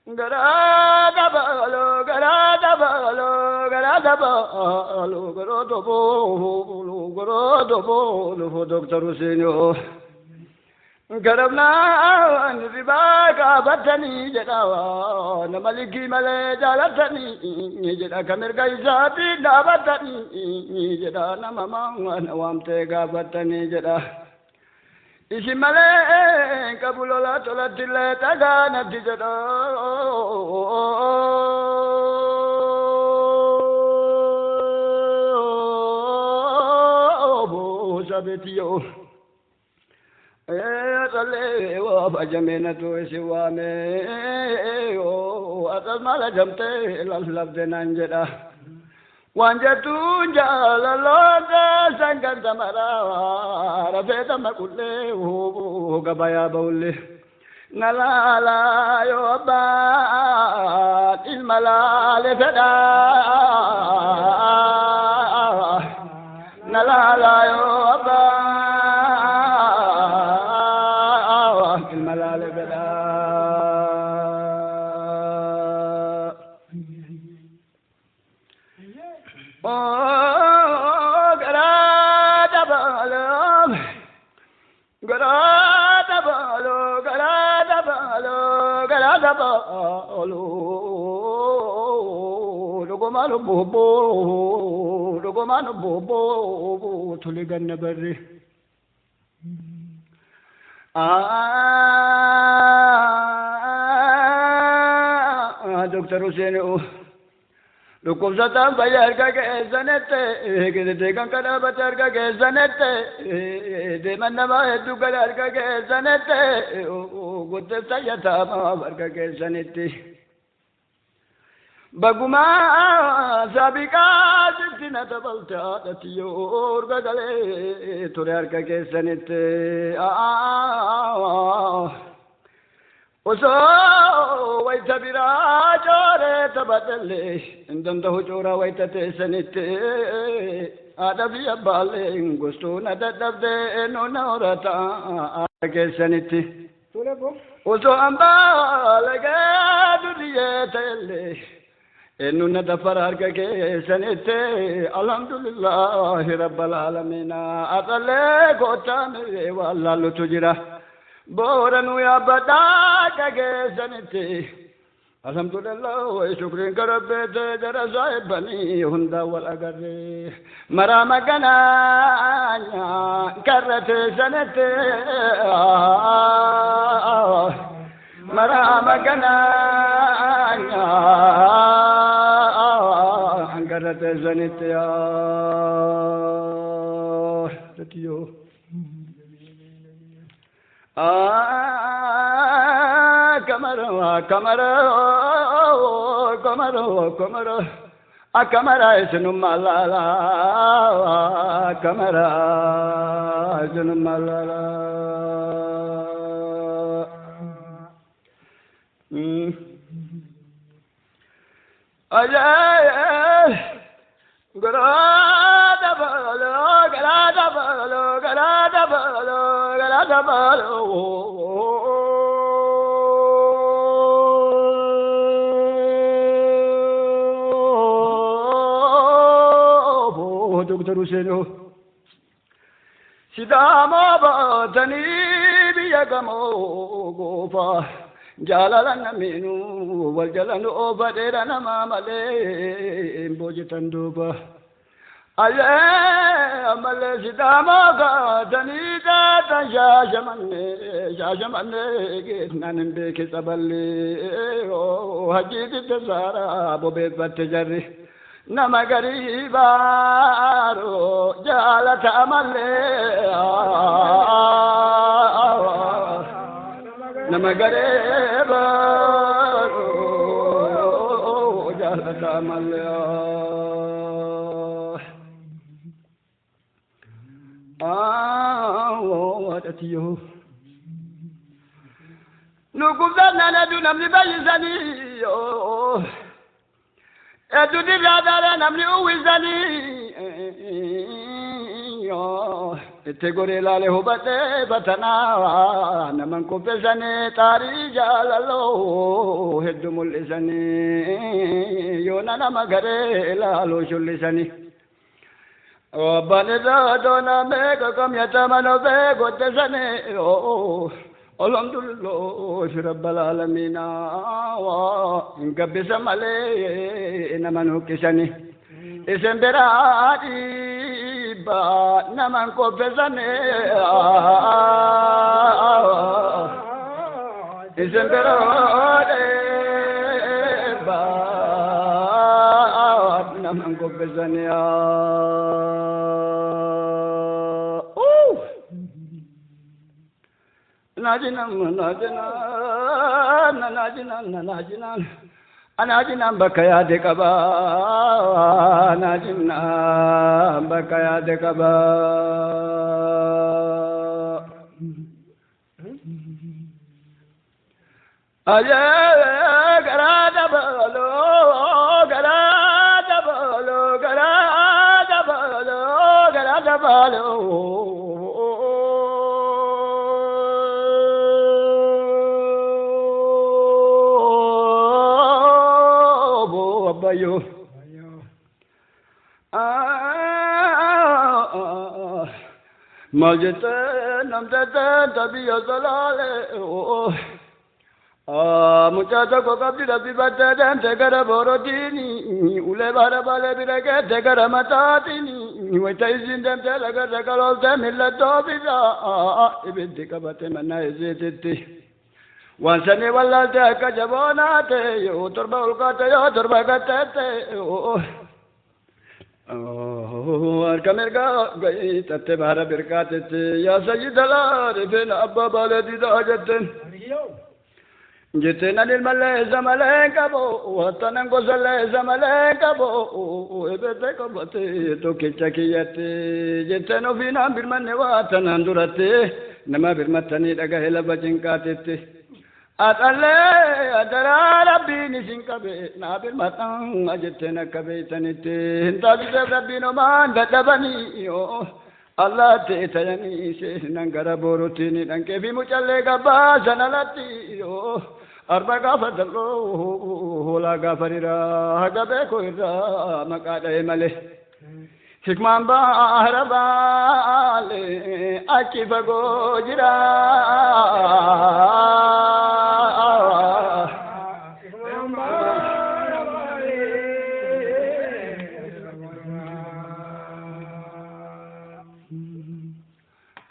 Garada balo, garada balo, garada balo, garoto bolo, garoto bolo, Doctor Usenio. Garamna ribaga batani jadawa, namaliki male jalatani, jada kamir gaisati nabatani, jada namama nawamte gabatani jada. Isimale kabulola tola tile taga na tijado bo sabetiyo tale wa bajamena to siwame o atamala jamte lalabde nanjeda Wanjatu jalaloda sanganta mara rafeta makulle ho gabaya baulle nalala yo ba ilmalale feda nalala yo ba ilmalale feda Rogomano bobo tuligan na bari Doctor Usenio Lukum satan bayar ka zanete ke kan kada bacar ka zanete de manama edu kadar ka zanete gote saya ta bar ka zanete baguma sabika jintina tabalta tatiyor gagale turar ka zanete Oso waita bira jore tabatale indanda hujura waita te sanite adabi abale gusto na dadabde no naurata ke sanite oso ambale ga duriye tele enu na dafarar ke sanite alhamdulillah rabbil alamin atale gota me wallalu tujira Boranu ya bada kage sanite alhamdulillah wa shukrin karabbe jara bani hunda wal agare marama gana karate sanite marama gana karate sanite tatiyo Kamara isnumalala kamara isnumalala Ajay garada balo Doctor Usenio Sidama batani biyagamo gofa Jalalan minu wal jalan obadera nama male bojitanduba Aye amale sidama batani ta jamane getnan be kesaballe o haji tsara bobe batjari Namagari baro jala tamale Namagari baro jala tamale what at you Nukuzana do namli bayizani Edu di radara namli uwizani itti goree laale hubatee batanaa naman kuffisanii taarii jaalaloo hedduu mul'isanii yoona nama garee ilaaluu shullisanii Obbani doona meeqa kamyataman ofee gottesanii alhamdulillah rabbil aalamiina gabbisa malee naman huqqisanii isin biraa dhiibba naman kuffisanii isin biraa dhiibba naman kuffisanii Najinan bakaya dekaba, najinan bakaya dekaba. Aja garada balo, garada balo, garada balo, garada balo. Bayo, Majete namjete tabiya salale muchacha ko kabdi rabi batte dente gara borodini ule bara bale birake te gara matatini weta izin dente laga zakalo te millato biza ibindi kabate manna ezete Wansani wallate akajabonate yo torba ulkate yo torba gatete arkamerga gai tatte bahara birkate ya sayyidala rifin abba baladi dajaten jitena nilmale zamale kabo watanan gozale zamale kabo ebete kabate to kichakiyate jiteno fina birmanne watanan durate nama birmatani daga hela bajinkate Atale adara rabbi nisinkabe nabil matang ajetena kabe tanite hintabi rabbi no man dadabani yo Allah te tayani se nangara borotini danke bi muchalle gaba sanalati yo arba gafadallo hola gafarira hagabe koira makada emale Hikman baharabale akifa gojira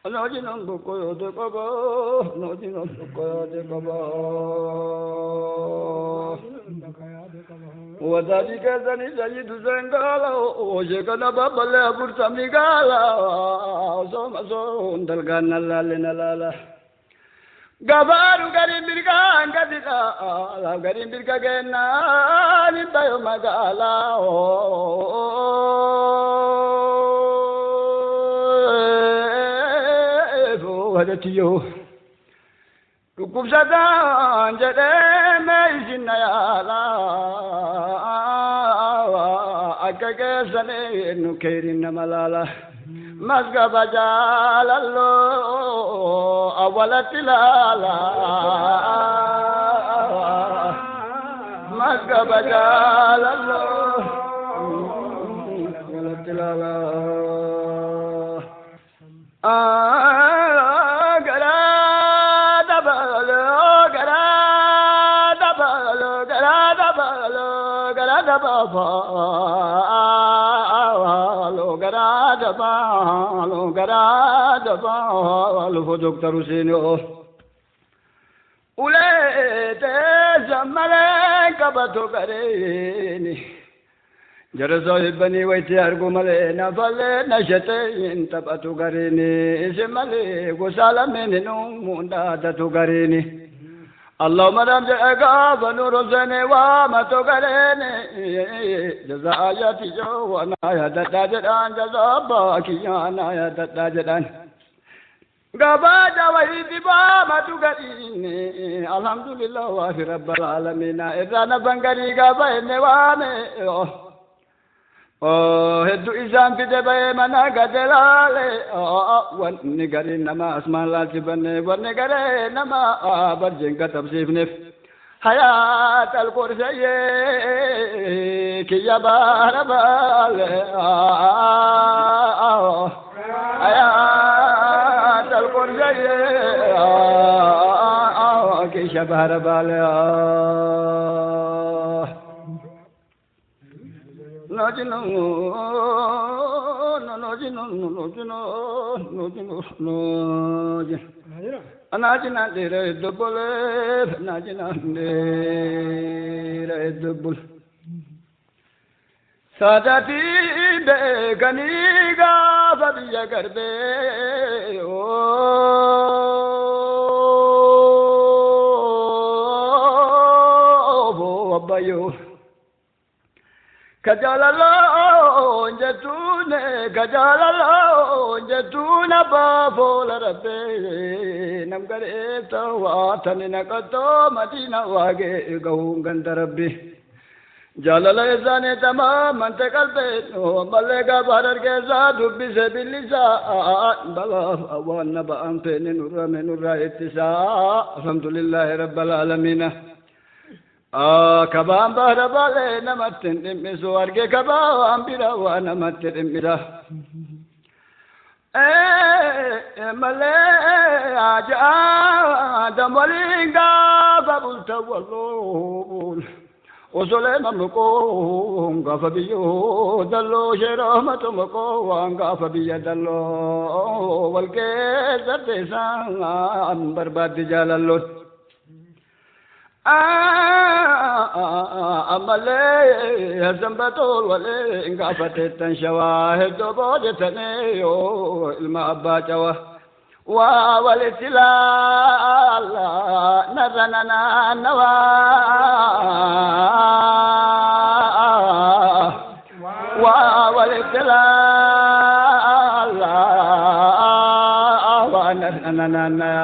Nojinon bukoyo de baba nojinon bukoyo de baba Wadadi kazani sayidu zengala oje kana babale abur samigala so ndalgan nalala Gabaru garin birga ngadida la garin birga gena ni bayo magala Wadatiyo Kukubsatan jade meisina yala Akake sane nukerin namalala Masga bajalallo awalatilala Masga bajalallo awalatilala Lo fojok tarusino ule te zamale kabato kareni jara sahibani waiti argumale na falle na shate intabatu kareni semale gosala menenu munda datu kareni اللهم رب جاءك فنور زني وما تقرني جزاء آياتي جوانا يا تتاجران جزاء باكيانا يا تتاجران غابا جوائي ما تقرني الحمد لله رب العالمين إذا نفنقري غابا إني وامي هدو إسان في دبي منا قدلالي ونقري نما اسمان لا تبني ونقري نما برجن كتب سيفنف حياة القرسية كي يبار بالي حياة القرسية كي شبار بالي ناجنا ناجنا ناجنا ناجنا ناجنا دير الدبل ناجنا دير الدبل سادتي بكني غافبيا كربي او ابيو كجالالو جتونه كجالالو جتونه بافول ربي نمغري تواتني نكتو مدينة واجي قوم غند ربي جالال إنسان تمام من تقلبه بلغ بارر كذا دبي سبيلسا بلا وانا بأنتين نور من نور اتساء الحمد لله رب العالمين كبام بهر بالي نمتن دمسو أرجع كبام بيرا وانا متن بيرا ملء أجا دمولينغا بابول تولول وسلام مكون غفبيو دلو شرامة مكون غفبيا دلو والكيس تسان برباد جلالو أملي هزمبتول ولي غفتت شواهد بوجتني المأبا جوا والسلال نرننا نوا والسلال ونرننا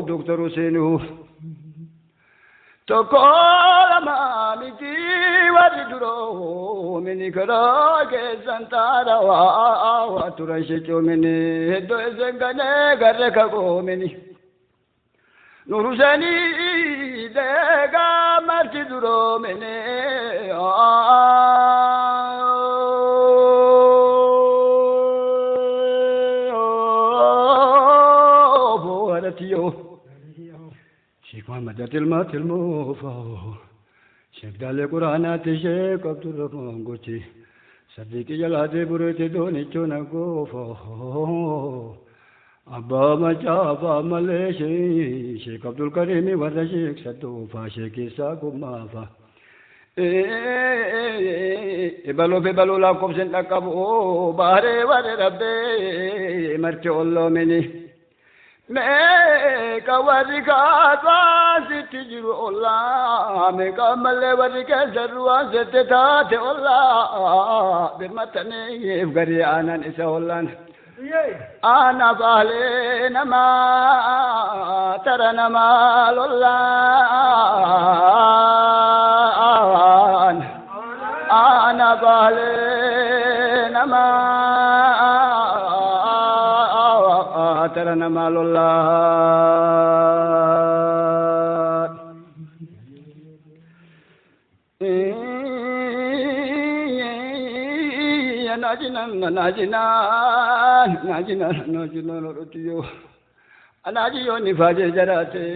دكتور سينو تقول ما ميتي ودرو مني كراك سنتارا واترشيو مني دو زنگنه غرك مني نور سني دغا مرتي درو مني شيخ محمد تلمات الموفا شيخ دالي قرآنات شيخ عبد الرحمن قوتي صديقي جلاتي بريتي دوني چونا قوفا أبا مجابا مليشي شيخ عبد الكريم ورد شيخ صدوفا شيخ إساقو مافا إبالو في بالو لاكم سنتكبو باري ورد ربي مرتي الله مني मैं कवरी का आवाज़ तिजरू ओला मैं कमले वरी के जरुआ से था थे ओला बिरमतने ये गरी आनन इसे ओलन आना बाले नमा तरा नमा लोला आना बाले नमा ترى مال الله ناجنا ناجنا ناجنا ناجنا روتيو أناجيو نفاج جراتي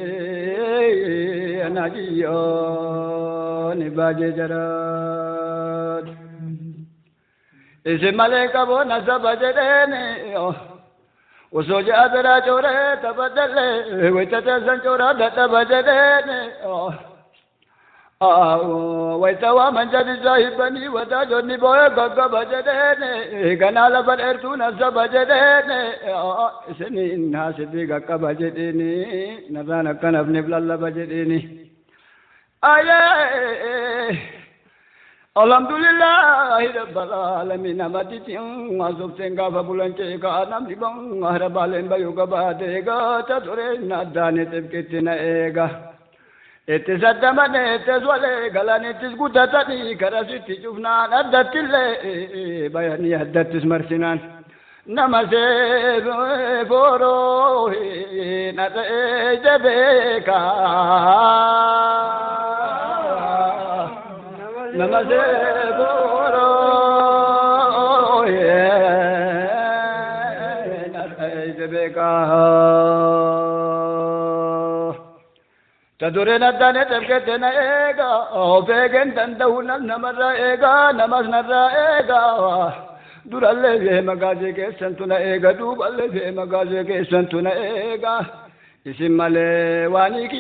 أناجيو نفاج جرات إذا ملك أبو نسب جريني وسوجا ترى چورے تبدلے ويتتا سنچورا تبدلے ويتوا من جد صاحبني وتاجني بويا غغ بجدني غنال برتون سبجدني سني الناس دي غغ بجدني نزانا كنف نبل الله بجدني ايه Alhamdulillah rabbil alamin amati ting azub senga babulan chega nam dibang harabalen bayu gabadega tadore nadane tebketina ega etes adamane etes wale galane etes gudatani karasiti jufna adatille bayani adatis marsinan namaze boro nata jebeka namaste guru narsebeka tadure nadane tebkete na ega obegen dandahuna namara ega namas nara ega duralle ve magaje ke santuna ega duballe ve magaje ke santuna ega isimale wani ki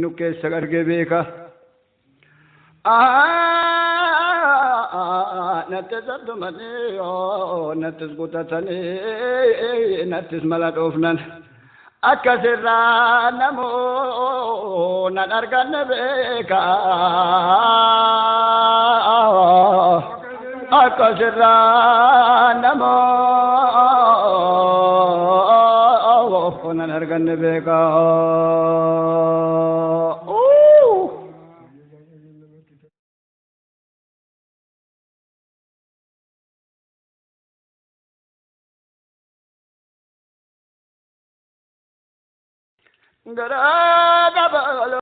nuke sagarge beka نتز الدمني نتز قطتني نتز ملاد أفنان أكثر نمو نرجع بك أكثر نمو نرجع بك Gara